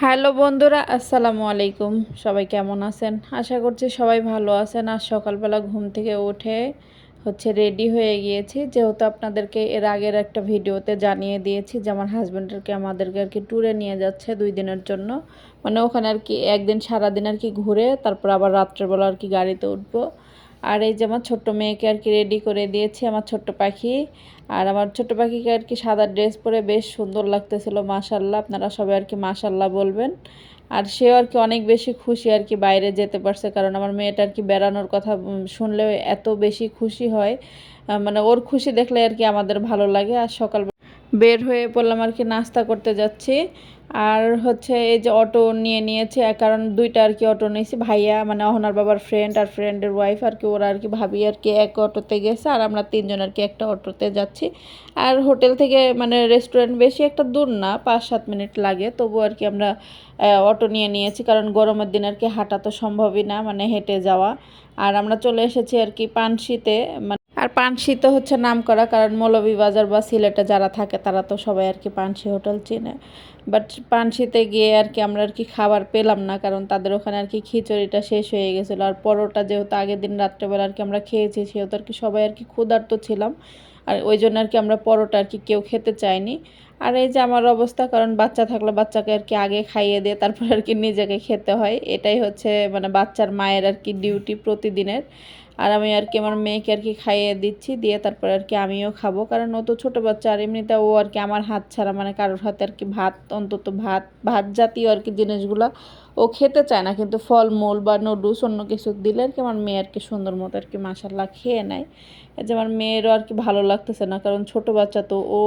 Hello বন্ধুরা, আসসালামু আলাইকুম। সবাই কেমন আছেন? আশা করছি সবাই ভালো আছেন। আজ সকালবেলা ঘুম থেকে উঠে রেডি হয়ে গিয়েছি, যেহেতু আপনাদেরকে এর আগের একটা ভিডিওতে জানিয়ে দিয়েছি যে আমার হাজব্যান্ডকে আমাদেরকে ট্যুরে নিয়ে যাচ্ছে 2 দিনের জন্য। মানে ওখানে একদিন সারাদিন ঘুরে তারপর আবার রাত্রেবেলা গাড়িতে উঠবো। আর এই যে আমার ছোট্ট মেয়েকে রেডি করে দিয়েছি, আমার ছোট্ট পাখি। আর আমার ছোট্ট পাখিকে সাদা ড্রেস পরে বেশ সুন্দর লাগতেছিল, মাশাল্লাহ। আপনারা সবাই মাশাল্লাহ বলবেন। আর সেও অনেক বেশি খুশি বাইরে যেতে পারছে, কারণ আমার মেয়েটা বেড়ানোর কথা শুনলে এত বেশি খুশি হয়। মানে ওর খুশি দেখলে আমাদের ভালো লাগে। আর সকাল বের হয়ে পড়লাম, নাস্তা করতে যাচ্ছি। আর এই যে অটো নিয়ে নিয়েছি, কারণ দুইটা অটো নিয়েছি। ভাইয়া মানে অহনার বাবার ফ্রেন্ড আর ফ্রেন্ডের ওয়াইফ ওরা ভাবি এক অটোতে গেছে, আর আমরা তিনজন একটা অটোতে যাচ্ছি। আর হোটেল থেকে মানে রেস্টুরেন্ট বেশি একটা দূর না, 5-7 মিনিট লাগে, তবু আমরা অটো নিয়ে নিয়েছি, কারণ গরমের দিন হাঁটা তো সম্ভবই না, মানে হেঁটে যাওয়া। আর আমরা চলে এসেছি পানশিতে। আর পানশি তো নাম করা, কারণ মৌলভীবাজার বা সিলেটে যারা থাকে তারা তো সবাই পানশি হোটেল চিনে। বাট পানশিতে গিয়ে আমরা খাবার পেলাম না, কারণ তাদের ওখানে খিচুড়িটা শেষ হয়ে গেছিলো। আর পরোটা যেহেতু আগের দিন রাত্রেবেলা আমরা খেয়েছি, সেহেতু সবাই ক্ষুধার্ত ছিলাম। আর ওই জন্য আমরা পরোটা কেউ খেতে চাইনি। আর এই যে আমার অবস্থা, কারণ বাচ্চা থাকলে বাচ্চাকে আগে খাইয়ে দিয়ে তারপর নিজেকে খেতে হয়। এটাই মানে বাচ্চার মায়ের ডিউটি প্রতিদিনের। আর আমি আমার মেয়েকে খাইয়ে দিচ্ছি, দিয়ে তারপর আমিও খাবো, কারণ ও তো ছোটো বাচ্চা। আর এমনিতে ও আমার হাত ছাড়া মানে কারোর হাতে ভাত, অন্তত ভাত ভাত জাতীয় জিনিসগুলো ও খেতে চায় না। কিন্তু ফলমূল বা নুডলস অন্য কিছু দিলে আমার মেয়ে সুন্দর মতো মাশাল্লাহ খেয়ে নেয়। এই যে আমার মেয়েরও ভালো লাগতেছে না, কারণ ছোট বাচ্চা তো ও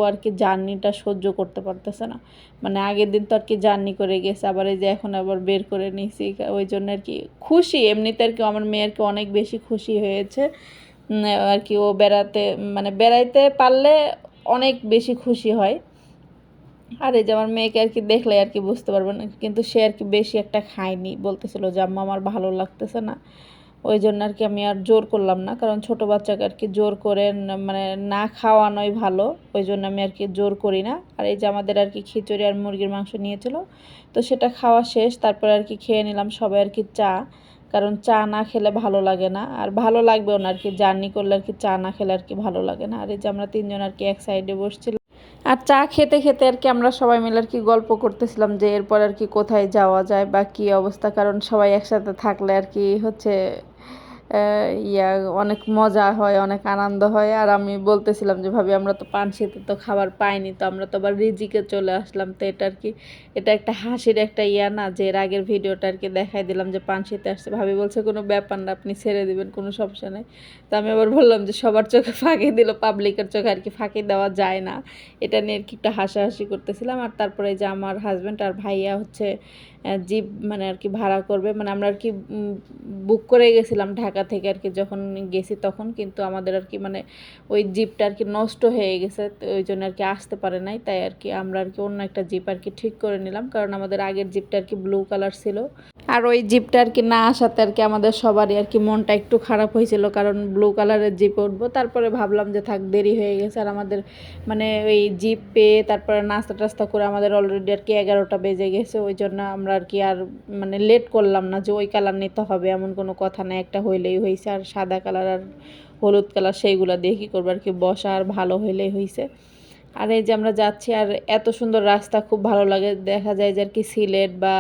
জার্নিটা সহ্য করতে পারতেছে না। মানে আগের দিন তো জার্নি করে গেছে, আবার এই যে এখন আবার বের করে নিয়েছি। ওই জন্য খুশি এমনিতে আমার মেয়ে অনেক বেশি খুশি হয়েছে। ও বেড়াতে মানে বেড়াইতে পারলে অনেক বেশি খুশি হয়। আর এই যে আমার মেয়েকে দেখলে বুঝতে পারবেন, কিন্তু সে বেশি একটা খায়নি, বলতেছিল যে আম্মা আমার ভালো লাগতেছে না। ওই জন্য আমি আর জোর করলাম না, কারণ ছোট বাচ্চাকে জোর করে মানে না খাওয়ানোই ভালো। ওই জন্য আমি জোর করি না। আর এই যে আমাদের খিচুড়ি আর মুরগির মাংস নিয়েছিল, তো সেটা খাওয়া শেষ। তারপরে খেয়ে নিলাম সবাই চা, কারণ চা না খেলে ভালো লাগে না, আর ভালো লাগবেও না। জার্নি করলে চা না খেলে ভালো লাগে না। আর এই যে আমরা তিনজন এক সাইডে বসছিলাম, আর চা খেতে খেতে আমরা সবাই মিলে গল্প করতেছিলাম যে এরপর কোথায় যাওয়া যায় বা কী অবস্থা, কারণ সবাই একসাথে থাকলে ইয়া অনেক মজা হয়, অনেক আনন্দ হয়। আর আমি বলতেছিলাম যে ভাবি আমরা তো পানশিতে তো খাবার পাইনি, তো আমরা তো আবার রিজিকে চলে আসলাম। তো এটা এটা একটা হাসির একটা না, যে এর আগের ভিডিওটা দেখাই দিলাম যে পানশিতে আসছে। ভাবি বলছে কোনো ব্যাপার না, আপনি ছেড়ে দিবেন, কোনো সমস্যা নেই। তো আমি আবার বললাম যে সবার চোখে ফাঁকি দিল, পাবলিকের চোখে ফাঁকি দেওয়া যায় না। এটা নিয়ে একটু হাসাহাসি করতেছিলাম। আর তারপরে যে আমার হাজব্যান্ড আর ভাইয়া জিপ মানে ভাড়া করবে, মানে আমরা বুক করে গেছিলাম ঢাকা থেকে যখন গেছি তখন, কিন্তু আমাদের মানে ওই জিপটা নষ্ট হয়ে গেছে, তো ওই জন্য আসতে পারে নাই। তাই আমরা অন্য একটা জিপ ঠিক করে নিলাম, কারণ আমাদের আগের জিপটা ব্লু কালার ছিল। আর ওই জিপটা না আসাতে আমাদের সবারই মনটা একটু খারাপ হয়েছিল, কারণ ব্লু কালারের জিপ উঠবো। তারপরে ভাবলাম যে থাক, দেরি হয়ে গেছে। আর আমাদের মানে ওই জিপ পেয়ে তারপরে নাস্তা টাস্তা করে আমাদের অলরেডি 11টা বেজে গেছে। ওই জন্য আমরা আর মানে লেট করলাম না যে ওই কালার নিতে হবে, এমন কোনো কথা না, একটা হইলেই হয়েছে। আর সাদা কালার আর হলুদ কালার সেইগুলো দিয়ে কী করবো, বসা আর ভালো হইলেই হয়েছে। আর এই যে আমরা যাচ্ছি, আর এত সুন্দর রাস্তা, খুব ভালো লাগে। দেখা যায় যে সিলেট বা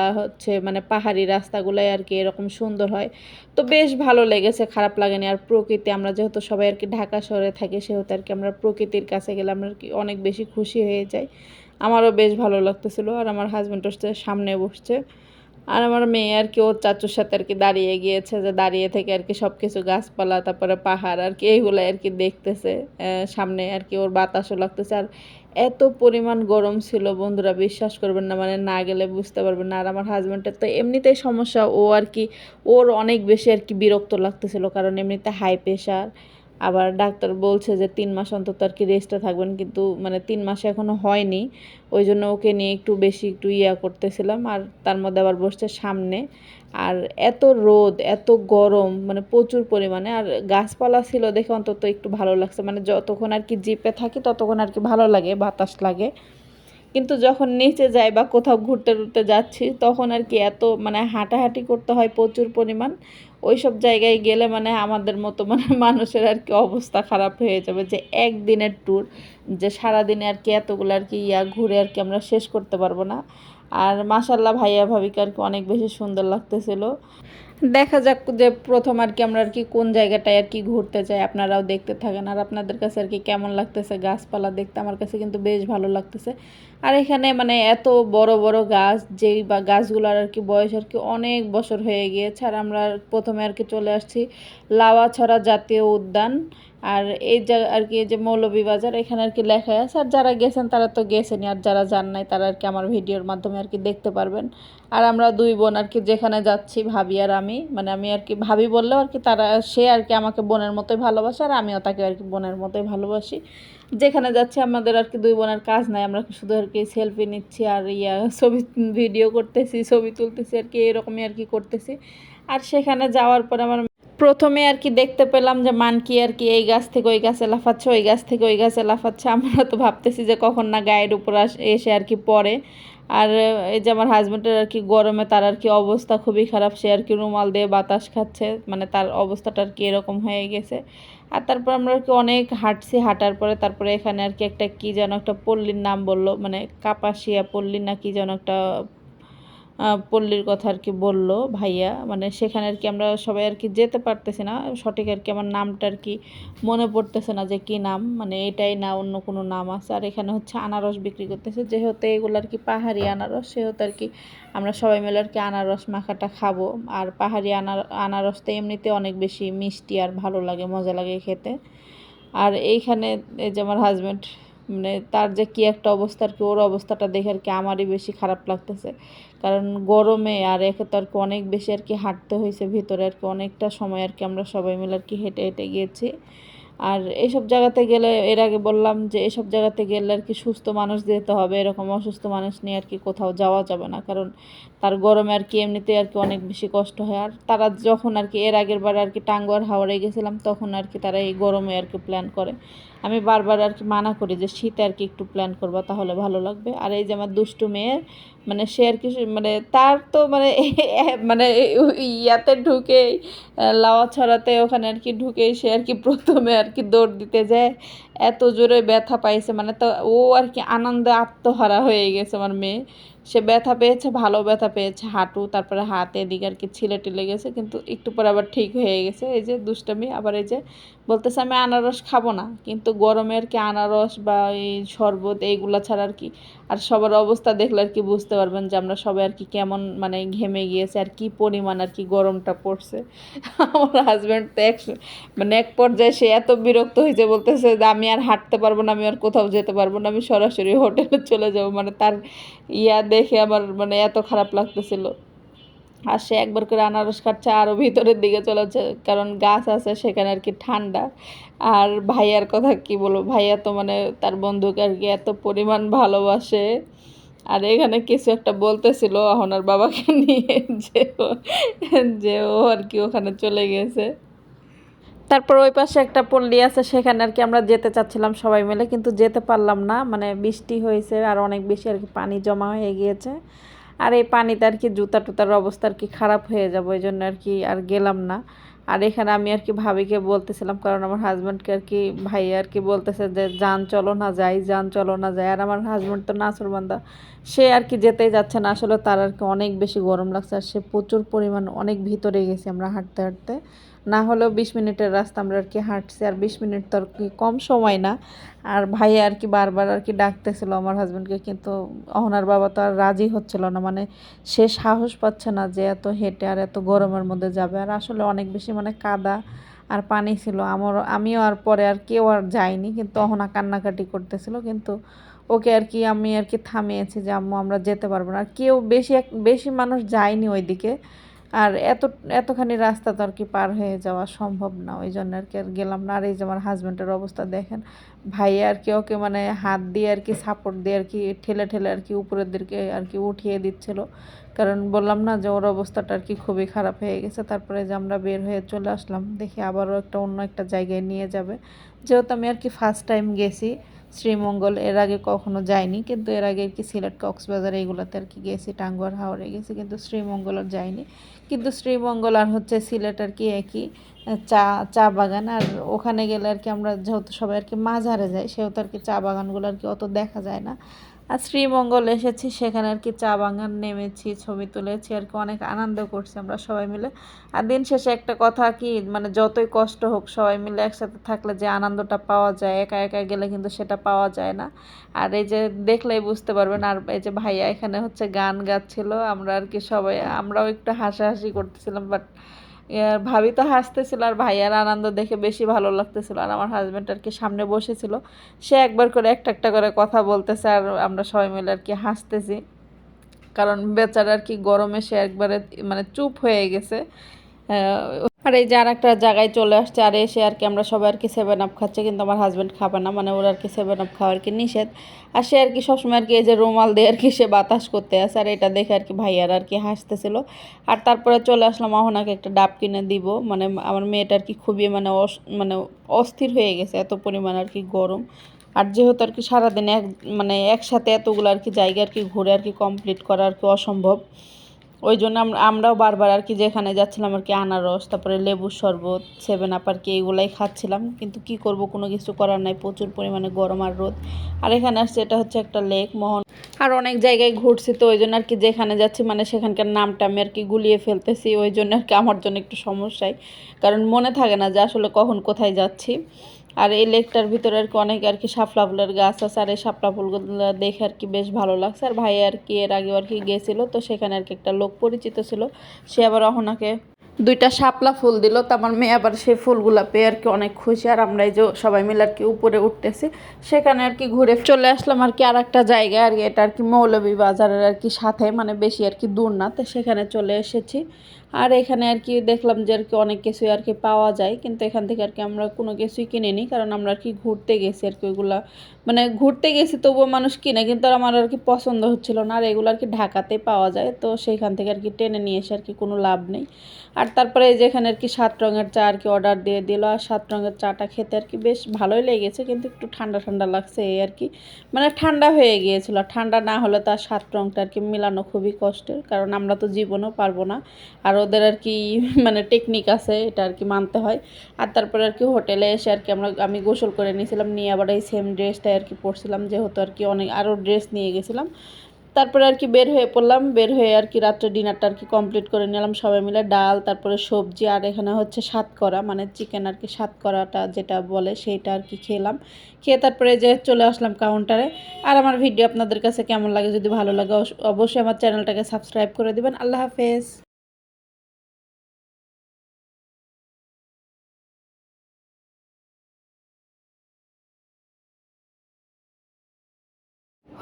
মানে পাহাড়ি রাস্তাগুলাই এরকম সুন্দর হয়, তো বেশ ভালো লেগেছে, খারাপ লাগেনি। আর প্রকৃতি, আমরা যেহেতু সবাই ঢাকা শহরে থাকি, সেহেতু আমরা প্রকৃতির কাছে গেলে আমরা অনেক বেশি খুশি হয়ে যাই। আমারও বেশ ভালো লাগতেছিল। আর আমার হাজব্যান্ড সামনে বসছে, আর আমার মেয়ে ওর চাচুর সাথে দাঁড়িয়ে গিয়েছে, যে দাঁড়িয়ে থেকে সব কিছু গাছপালা, তারপরে পাহাড় এইগুলো দেখতেছে। সামনে ওর বাতাসও লাগতেছে। আর এত পরিমাণ গরম ছিল বন্ধুরা, বিশ্বাস করবেন না, মানে না গেলে বুঝতে পারবেন না। আর আমার হাজব্যান্ডের তো এমনিতেই সমস্যা, ও ওর অনেক বেশি বিরক্ত লাগতেছিল, কারণ এমনিতে হাই প্রেশার। আবার ডাক্তার বলছে যে 3 মাস অন্তত রেস্টে থাকবেন, কিন্তু মানে 3 মাসে এখনও হয়নি। ওই জন্য ওকে নিয়ে একটু বেশি করতেছিলাম। আর তার মধ্যে আবার বসছে সামনে। আর এত রোদ, এত গরম, মানে প্রচুর পরিমাণে। আর গাছপালা ছিল দেখে অন্তত একটু ভালো লাগছে, মানে যতক্ষণ জিপে থাকি ততক্ষণ ভালো লাগে, বাতাস লাগে। কিন্তু যখন নিচে যাই বা কোথাও ঘুরতে টুরতে যাচ্ছি তখন আর কি এত মানে হাঁটাহাঁটি করতে হয় প্রচুর পরিমাণ। ওই সব জায়গায় গেলে মানে আমাদের মতো মানে মানুষের আর কি অবস্থা খারাপ হয়ে যাবে, যে একদিনের ট্যুর, যে সারাদিনে আর কি এতগুলো আর কি ঘুরে আর কি আমরা শেষ করতে পারবো না। আর মাশাল্লাহ ভাইয়া ভাবিকে আর কি অনেক বেশি সুন্দর লাগতেছিল। দেখা যাক যে প্রথম আর কি আমরা আর কি কোন জায়গাটায় আর কি ঘুরতে যাই, আপনারাও দেখতে থাকেন। আর আপনাদের কাছে আর কি কেমন লাগতেছে গাছপালা দেখতে, আমার কাছে কিন্তু বেশ ভালো লাগতেছে। আর এখানে মানে এত বড় বড় গাছ, যেই বা গাছগুলোর আর কি বয়স আর কি অনেক বছর হয়ে গিয়েছে। আর আমরা প্রথমে আর কি চলে আসছি লাওয়াছড়া জাতীয় উদ্যান। আর এই জায়গা আর কি এই যে মৌলভীবাজার, এখানে আর কি লেখা আছে। আর যারা গেছেন তারা তো গেছেনই, আর যারা যান নাই তারা আর কি আমার ভিডিওর মাধ্যমে আর কি দেখতে পারবেন। আর আমরা দুই বোন আর কি যেখানে যাচ্ছি, ভাবি আর আমি, মানে আমি আর কি ভাবি বললেও আর কি তারা, সে আর কি আমাকে বোনের মতোই ভালোবাসে আর আমিও তাকে আর কি বোনের মতোই ভালোবাসি। যেখানে যাচ্ছি আমাদের আর কি দুই বোনের কাজ নাই, আমরা শুধু আর কি সেলফি নিচ্ছি আর ছবি ভিডিও করতেছি, ছবি তুলতেছি আর কি, এরকমই আর কি করতেছি। আর সেখানে যাওয়ার পর আমার প্রথমে আর কি দেখতে পেলাম যে মানকি আর কি এই গাছ থেকে ওই গাছে লাফাচ্ছে, ওই গাছ থেকে ওই গাছে লাফাচ্ছে। আমরা তো ভাবতেছি যে কখন না গায়ের উপর এসে আর কি পড়ে। আর এই যে আমার হাজব্যান্ডের আর কি গরমে তার আর কি অবস্থা খুবই খারাপ, সে আর কি রুমাল দিয়ে বাতাস খাচ্ছে, মানে তার অবস্থাটা আর কি এরকম হয়ে গেছে। আর তারপর আমরা আর কি অনেক হাঁটছি, হাঁটার পরে তারপরে এখানে আর কি একটা কি যেন একটা পল্লীর নাম বললো, মানে কাপাসিয়া পল্লী না কি যেন একটা পল্লীর কথা আর কি বললো ভাইয়া। মানে সেখানে আর কি আমরা সবাই আর কি যেতে পারতেছি না, সঠিক আর কি আমার নামটা আর কি মনে পড়তেছে না যে কী নাম, মানে এটাই না অন্য কোনো নাম আছে। আর এখানে হচ্ছে আনারস বিক্রি করতেছে, যেহেতু এগুলো আর কি পাহাড়ি আনারস, সেহেতু আর কি আমরা সবাই মিলে আর কি আনারস মাখাটা খাবো। আর পাহাড়ি আনারস তো এমনিতে অনেক বেশি মিষ্টি আর ভালো লাগে, মজা লাগে খেতে। আর এইখানে এই যে আমার হাজব্যান্ড, মানে তার যে কী একটা অবস্থা আর কি, ওর অবস্থাটা দেখে আর কি আমারই বেশি খারাপ লাগতেছে। কারণ গরমে আর একে তো আর কি অনেক বেশি আর কি হাঁটতে হয়েছে ভিতরে আর কি অনেকটা সময় আর কি আমরা সবাই মিলে আর কি হেঁটে হেঁটে গিয়েছি। আর এইসব জায়গাতে গেলে, এর আগে বললাম যে এসব জায়গাতে গেলে আর কি সুস্থ মানুষ যেতে হবে, এরকম অসুস্থ মানুষ নিয়ে আর কি কোথাও যাওয়া যাবে না। কারণ তার গরমে আর কি এমনিতে আর কি অনেক বেশি কষ্ট হয়। আর তারা যখন আর কি এর আগের বার আর কি টাঙ্গুয়ার হাওড়ে গেছিলাম, তখন আর কি তারা এই গরমে আর কি প্ল্যান করে। আমি বারবার আর কি মানা করি যে শীতে আর কি একটু প্ল্যান করবা, তাহলে ভালো লাগবে। আর এই যে আমার দুষ্টু মেয়ে, মানে সে আর কি মানে তার তো মানে মানে ইয়াতে ঢুকেই লাওয়া ছড়াতে ওখানে আর কি ঢুকেই সে আর কি প্রথমে আর কি দৌড় দিতে যায়, এত জোরে ব্যথা পাইছে, মানে তো ও আর কি আনন্দে আত্মহারা হয়ে গেছে আমার মেয়ে। সে ব্যথা পেয়েছে, ভালো ব্যথা পেয়েছে হাঁটু, তারপরে হাতে এদিকে আর কি ছিলে টিলে গেছে, কিন্তু একটু পর আবার ঠিক হয়ে গেছে। এই যে দুষ্টামি, আবার এই যে বলতেছে আমি আনারস খাবো না, কিন্তু গরমে আর কি আনারস বা এই শরবত এইগুলা ছাড়া আর কি। আর সবার অবস্থা দেখলে আর কি বুঝতে পারবেন যে আমরা সবাই আর কি কেমন মানে ঘেমে গিয়েছে আর কি পরিমাণ আর কি গরমটা পড়ছে। আমার হাজব্যান্ড তো মানে এক পর্যায়ে সে এত বিরক্ত হয়েছে, বলতেছে যে আমি আর হাঁটতে পারবো না, আমি আর কোথাও যেতে পারবো না, আমি সরাসরি হোটেলে চলে যাবো। মানে তার দেখে আমার মানে এত খারাপ লাগতেছিল। আর সে একবার করে আনারস খাচ্ছে, আরও ভিতরের দিকে চলেছে, কারণ গাছ আছে সেখানে আর কি ঠান্ডা। আর ভাইয়ার কথা কি বলবো, ভাইয়া তো মানে তার বন্ধুকে আর কি এত পরিমাণ ভালোবাসে। আর এখানে কিছু একটা বলতেছিল অহনার বাবাকে নিয়ে, যে ও আর কি ওখানে চলে গেছে। তারপর ওই পাশে একটা পল্লী আছে, সেখানে আর কি আমরা যেতে চাচ্ছিলাম সবাই মিলে, কিন্তু যেতে পারলাম না, মানে বৃষ্টি হয়েছে আর অনেক বেশি আর কি পানি জমা হয়ে গিয়েছে। আর এই পানিতে আর কি জুতা টুতার অবস্থা আর কি খারাপ হয়ে যাবে, ওই জন্য আর কি আর গেলাম না। আর এখানে আমি আর কি ভাবিকে বলতেছিলাম, কারণ আমার হাজব্যান্ডকে আর কি ভাই আর কি বলতেছে যে যান চলো না যাই, যান চলো না যাই। আর আমার হাজব্যান্ড তো নাছোড়বান্দা, সে আর কি যেতেই যাচ্ছে না। আসলে তার আর কি অনেক বেশি গরম লাগছে, আর সে প্রচুর পরিমাণ অনেক ভিতরে গেছি আমরা হাঁটতে হাঁটতে, না হলেও 20 মিনিটের রাস্তা আমরা আর কি হাঁটছি। আর 20 মিনিট তো আর কি কম সময় না। আর ভাই আর কি বারবার আর কি ডাকতেছিল আমার হাজব্যান্ডকে, কিন্তু অহনার বাবা তো আর রাজি হচ্ছিল না, মানে সে সাহস পাচ্ছে না যে এত হেঁটে আর এত গরমের মধ্যে যাবে। আর আসলে অনেক বেশি মানে কাদা আর পানি ছিল, আমিও আর পরে আর কেউ আর যাইনি, কিন্তু অহনা কান্নাকাটি করতেছিল। কিন্তু ওকে আর কি আমি আর কি থামিয়েছি যে আম্মু আমরা যেতে পারবো না। আর কেউ বেশি মানুষ যায়নি ওইদিকে, আর এতখানি রাস্তা তো আর কি পার হয়ে যাওয়া সম্ভব না, ওই জন্য আর কি আর গেলাম না। আর এই যে আমার হাজব্যান্ডের অবস্থা দেখেন, ভাইয়া আর কি ওকে মানে হাত দিয়ে আর কি সাপোর্ট দিয়ে আর কি ঠেলে ঠেলে আর কি উপরের দিকে আর কি উঠিয়ে দিচ্ছিল, কারণ বললাম না যে ওর অবস্থাটা আর কি খুবই খারাপ হয়ে গেছে। তারপরে যে আমরা বের হয়ে চলে আসলাম, দেখি আবারও অন্য একটা জায়গায় নিয়ে যাবে, যেহেতু আমি আর কি ফার্স্ট টাইম গেছি শ্রীমঙ্গল, এর আগে কখনো যাইনি, কিন্তু এর আগে আর কি সিলেট কক্সবাজার এইগুলোতে আর কি গেছি, টাঙ্গুয়ার হাওরে গেছি, কিন্তু শ্রীমঙ্গল আর যাইনি। কিন্তু শ্রীমঙ্গল আর হচ্ছে সিলেট আর কি একই, চা চা বাগান। আর ওখানে গেলে আর কি আমরা যেহেতু সবাই আর কি মাঝারে যাই, সেহেতু আর কি চা বাগানগুলো আর কি অত দেখা যায় না। আর শ্রীমঙ্গল এসেছি, সেখানে আর কি চা বাগান নেমেছি, ছবি তুলেছি আর কি, অনেক আনন্দ করছি আমরা সবাই মিলে। আর দিন শেষে একটা কথা কি, মানে যতই কষ্ট হোক সবাই মিলে একসাথে থাকলে যে আনন্দটা পাওয়া যায়, একা একা গেলে কিন্তু সেটা পাওয়া যায় না। আর এই যে দেখলেই বুঝতে পারবেন, আর এই যে ভাইয়া এখানে হচ্ছে গান গাচ্ছিল, আমরা আর কি সবাই আমরাও একটু হাসাহাসি করতেছিলাম, বাট ভাবি তো হাসতেছিল, আর ভাইয়ার আনন্দ দেখে বেশি ভালো লাগতেছিল। আর আমার হাজব্যান্ড আর কি সামনে বসেছিল, সে একবার করে একটা একটা করে কথা বলতেছে, আর আমরা সবাই মিলে আর কি হাসতেছি, কারণ বেচারা আর কি গরমে সে একবারে মানে চুপ হয়ে গেছে। আর এই যে আর একটা জায়গায় চলে আসছে, আর এসে আর কি আমরা সবাই আর কি 7 আপ খাচ্ছে, কিন্তু আমার হাজব্যান্ড খাবে না, মানে ওর আর কি 7 আপ খাওয়া আর কি নিষেধ। আর সে আর কি সবসময় আর কি এই যে রুমাল দিয়ে আর কি সে বাতাস করতে আসে, আর এটা দেখে আর কি ভাইয়ার আর কি হাসতেছিল। আর তারপরে চলে আসলাম অহনাকে একটা ডাব কিনে দিব, মানে আমার মেয়েটা আর কি খুবই মানে অস্থির হয়ে গেছে, এত পরিমাণ আর কি গরম। আর যেহেতু আর কি সারাদিন মানে একসাথে এতগুলো আর কি জায়গা আর কি ঘুরে আর কি কমপ্লিট করা আর কি অসম্ভব। ওই জন্য আমরাও বারবার আর কি যেখানে যাচ্ছিলাম আর কি আনারস, তারপরে লেবুর শরবত, 7 আপ আর কি এইগুলাই খাচ্ছিলাম, কিন্তু কি করব, কোনো কিছু করার নাই, প্রচুর পরিমাণে গরম আর রোদ। আর এখানে আসছে, এটা হচ্ছে একটা লেক মোহন। আর অনেক জায়গায় ঘুরছি, তো ওই জন্য আর কি যেখানে যাচ্ছি মানে সেখানকার নামটা আমি আর কি গুলিয়ে ফেলতেছি, ওই জন্য আর কি আমার জন্য একটু সমস্যায়, কারণ মনে থাকে না যে আসলে কখন কোথায় যাচ্ছি। আর এই লেকটার ভিতরে আর কি অনেক আর কি শাপলা ফুলের গাছ আছে, আর এই শাপলা ফুলগুলো দেখে আর কি বেশ ভালো লাগছে। আর ভাই আর কি এর আগে আর কি গেছিলো, তো সেখানে আর কি একটা লোক পরিচিত ছিল, সে আবার অহনাকে 2টা শাপলা ফুল দিল, তো আমার মেয়ে আবার সেই ফুলগুলা পেয়ে আর কি অনেক খুশি। আর আমরা এই যে সবাই মিলে আর কি উপরে উঠতেছি, সেখানে আর কি ঘুরে চলে আসলাম আর কি আর একটা জায়গায়, আর এটা আর কি মৌলভীবাজারের আর কি সাথে, মানে বেশি আর কি দূর না, তো সেখানে চলে এসেছি। আর এখানে আর কি দেখলাম যে আর কি অনেক কিছুই আর কি পাওয়া যায়, কিন্তু এখান থেকে আর কি আমরা কোনো কিছুই কিনে নিই, কারণ আমরা আর কি ঘুরতে গেছি আর কি, ওইগুলা মানে ঘুরতে গেছি তবুও মানুষ কিনে, কিন্তু আর আমার আর কি পছন্দ হচ্ছিল না। আর এগুলো আর কি ঢাকাতে পাওয়া যায়, তো সেইখান থেকে আর কি টেনে নিয়ে এসে আর কি কোনো লাভ নেই। আর তারপরে এই যেখানে আর কি 7 রঙের চা আর কি অর্ডার দিয়ে দিল, আর 7 রঙের চাটা খেতে আর কি বেশ ভালোই লেগেছে, কিন্তু একটু ঠান্ডা ঠান্ডা লাগছে এই আর কি, মানে ঠান্ডা হয়ে গিয়েছিল। ঠান্ডা না হলে তার 7 রঙটা আর কি মেলানো খুবই কষ্টের, কারণ আমরা তো জীবনেও পারবো না, আর ওদের আর কি মানে টেকনিক আছে, এটা আর কি মানতে হয়। আর তারপরে আর কি হোটেলে এসে আর কি আমি গোসল করে নিয়েছিলাম, নিয়ে আবার এই সেম ড্রেসটাই আর কি পরছিলাম, যেহেতু আর কি অনেক আরও ড্রেস নিয়ে গেছিলাম। তারপরে আর কি বের হয়ে পড়লাম, বের হয়ে আর কি রাত্রে ডিনারটা আর কি কমপ্লিট করে নিলাম সবাই মিলে, ডাল, তারপরে সবজি, আর এখানে হচ্ছে সাতকরা, মানে চিকেন আর কি সাতকরাটা যেটা বলে সেইটা আর কি খেলাম। খেয়ে তারপরে যে চলে আসলাম কাউন্টারে। আর আমার ভিডিও আপনাদের কাছে কেমন লাগে, যদি ভালো লাগে অবশ্যই আমার চ্যানেলটাকে সাবস্ক্রাইব করে দিবেন। আল্লাহ হাফেজ।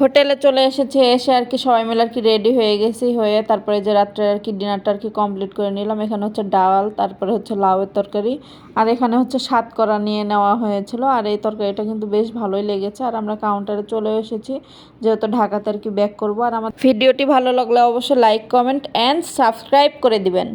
হোটেলে চলে এসেছে, এসে আর কি সবাই মিলে আর কি রেডি হয়ে গেছি, হয়ে তারপরে যে রাত্রে আর কি ডিনারটা আর কি কমপ্লিট করে নিলাম। এখানে হচ্ছে ডাল, তারপরে হচ্ছে লাউয়ের তরকারি, আর এখানে হচ্ছে সাতকরা নিয়ে নেওয়া হয়েছিল। আর এই তরকারিটা কিন্তু বেশ ভালোই লেগেছে। আর আমরা কাউন্টারে চলে এসেছি, যেহেতু ঢাকাতে আর কি ব্যাক করবো। আর আমার ভিডিওটি ভালো লাগলে অবশ্যই লাইক, কমেন্ট অ্যান্ড সাবস্ক্রাইব করে দিবেন।